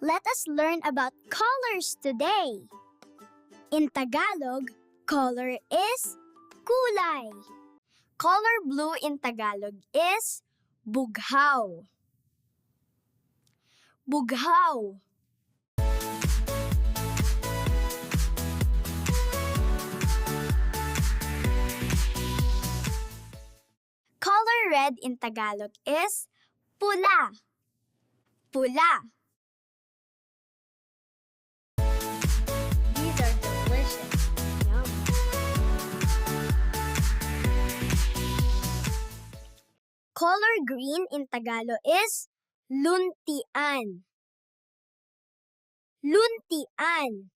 Let us learn about colors today. In Tagalog, color is kulay. Color blue in Tagalog is bughaw. Bughaw. Color red in Tagalog is pula. Pula. These are delicious. Yum. Color green in Tagalog is luntian. Luntian.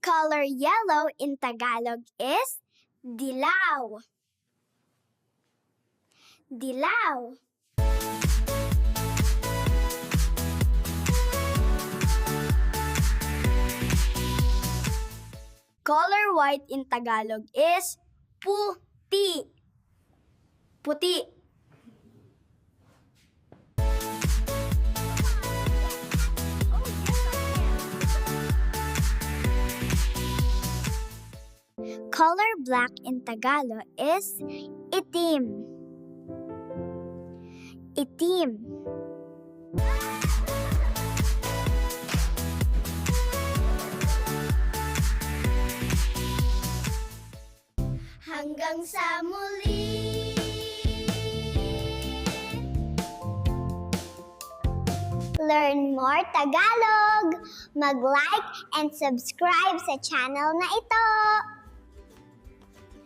Color yellow in Tagalog is dilaw. Dilaw. Color white in Tagalog is puti. Puti. Color black in Tagalog is itim. Itim. Hanggang sa muli. Learn more Tagalog. Mag-like and subscribe sa channel na ito.